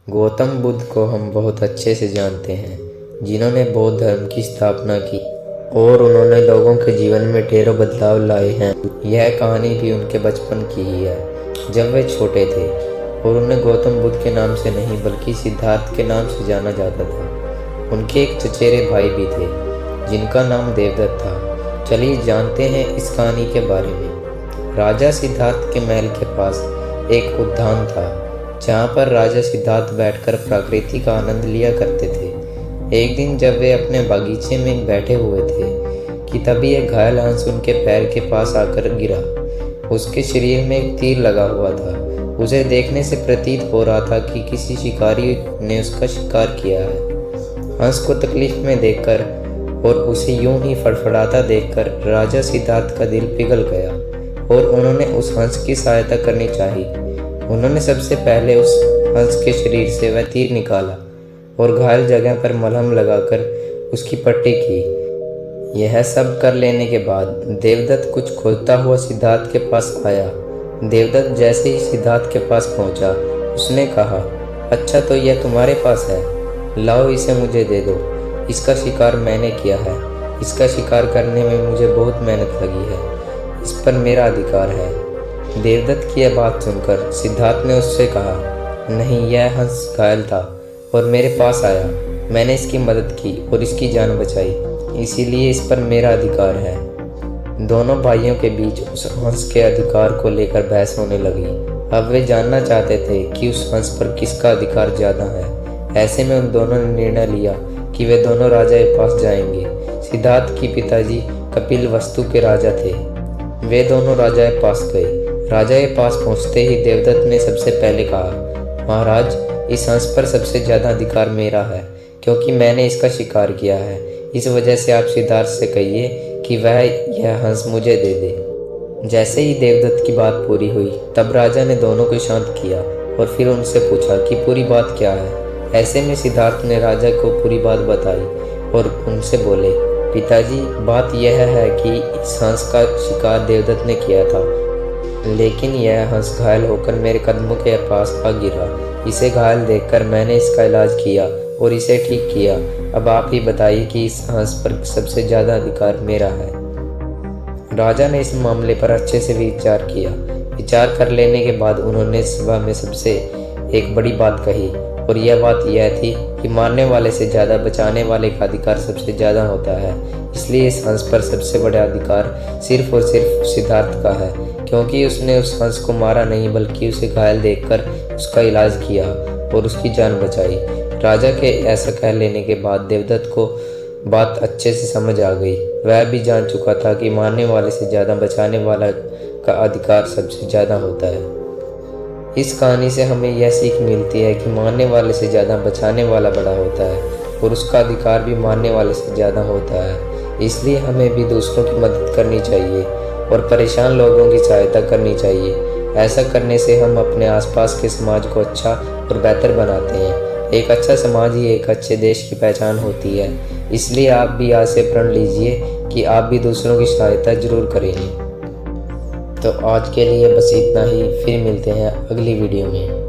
गौतम बुद्ध को हम बहुत अच्छे से जानते हैं, जिन्होंने बौद्ध धर्म की स्थापना की और उन्होंने लोगों के जीवन में ढेरों बदलाव लाए हैं। यह कहानी भी उनके बचपन की ही है, जब वे छोटे थे और उन्हें गौतम बुद्ध के नाम से नहीं बल्कि सिद्धार्थ के नाम से जाना जाता था। उनके एक चचेरे भाई भी थे, जिनका नाम देवदत्त था। चलिए जानते हैं इस कहानी के बारे में। राजा सिद्धार्थ के महल के पास एक उद्यान था, जहाँ पर राजा सिद्धार्थ बैठकर प्रकृति का आनंद लिया करते थे। एक दिन जब वे अपने बागीचे में बैठे हुए थे कि तभी एक घायल हंस उनके पैर के पास आकर गिरा। उसके शरीर में एक तीर लगा हुआ था। उसे देखने से प्रतीत हो रहा था कि किसी शिकारी ने उसका शिकार किया है। हंस को तकलीफ में देखकर और उसे यूं ही फड़फड़ाता देखकर राजा सिद्धार्थ का दिल पिघल गया और उन्होंने उस हंस की सहायता करनी चाहिए। उन्होंने सबसे पहले उस हंस के शरीर से वह तीर निकाला और घायल जगह पर मलहम लगाकर उसकी पट्टी की। यह सब कर लेने के बाद देवदत्त कुछ खोजता हुआ सिद्धार्थ के पास आया। देवदत्त जैसे ही सिद्धार्थ के पास पहुंचा, उसने कहा, अच्छा तो यह तुम्हारे पास है, लाओ इसे मुझे दे दो। इसका शिकार मैंने किया है। इसका शिकार करने में मुझे बहुत मेहनत लगी है। इस पर मेरा अधिकार है। देवदत्त की यह बात सुनकर सिद्धार्थ ने उससे कहा, नहीं, यह हंस घायल था और मेरे पास आया। मैंने इसकी मदद की और इसकी जान बचाई, इसीलिए इस पर मेरा अधिकार है। दोनों भाइयों के बीच उस हंस के अधिकार को लेकर बहस होने लगी। अब वे जानना चाहते थे कि उस हंस पर किसका अधिकार ज़्यादा है। ऐसे में उन दोनों ने निर्णय लिया कि वे दोनों राजा के पास जाएंगे। सिद्धार्थ के पिताजी कपिल वस्तु के राजा थे। वे दोनों राजा के पास गए। राजा के पास पहुंचते ही देवदत्त ने सबसे पहले कहा, महाराज, इस हंस पर सबसे ज़्यादा अधिकार मेरा है, क्योंकि मैंने इसका शिकार किया है। इस वजह से आप सिद्धार्थ से कहिए कि वह यह हंस मुझे दे दे। जैसे ही देवदत्त की बात पूरी हुई, तब राजा ने दोनों को शांत किया और फिर उनसे पूछा कि पूरी बात क्या है। ऐसे में सिद्धार्थ ने राजा को पूरी बात बताई और उनसे बोले, पिताजी, बात यह है कि इस हंस का शिकार देवदत्त ने किया था, लेकिन यह हंस घायल होकर मेरे कदमों के पास आ गिरा। इसे घायल देखकर मैंने इसका इलाज किया और इसे ठीक किया। अब आप ही बताइए कि इस हंस पर सबसे ज़्यादा अधिकार मेरा है। राजा ने इस मामले पर अच्छे से विचार किया। विचार कर लेने के बाद उन्होंने सभा में सबसे एक बड़ी बात कही, और यह बात यह थी कि मारने वाले से ज़्यादा बचाने वाले का अधिकार सबसे ज़्यादा होता है। इसलिए इस हंस पर सबसे बड़ा अधिकार सिर्फ और सिर्फ सिद्धार्थ का है, क्योंकि उसने उस हंस को मारा नहीं बल्कि उसे घायल देखकर उसका इलाज किया और उसकी जान बचाई। राजा के ऐसा कह लेने के बाद देवदत्त को बात अच्छे से समझ आ गई। वह भी जान चुका था कि मारने वाले से ज़्यादा बचाने वाला का अधिकार सबसे ज़्यादा होता है। इस कहानी से हमें यह सीख मिलती है कि मारने वाले से ज़्यादा बचाने वाला बड़ा होता है और उसका अधिकार भी मारने वाले से ज़्यादा होता है। इसलिए हमें भी दूसरों की मदद करनी चाहिए और परेशान लोगों की सहायता करनी चाहिए। ऐसा करने से हम अपने आसपास के समाज को अच्छा और बेहतर बनाते हैं। एक अच्छा समाज ही एक अच्छे देश की पहचान होती है। इसलिए आप भी आज से प्रण लीजिए कि आप भी दूसरों की सहायता जरूर करेंगे। तो आज के लिए बस इतना ही। फिर मिलते हैं अगली वीडियो में।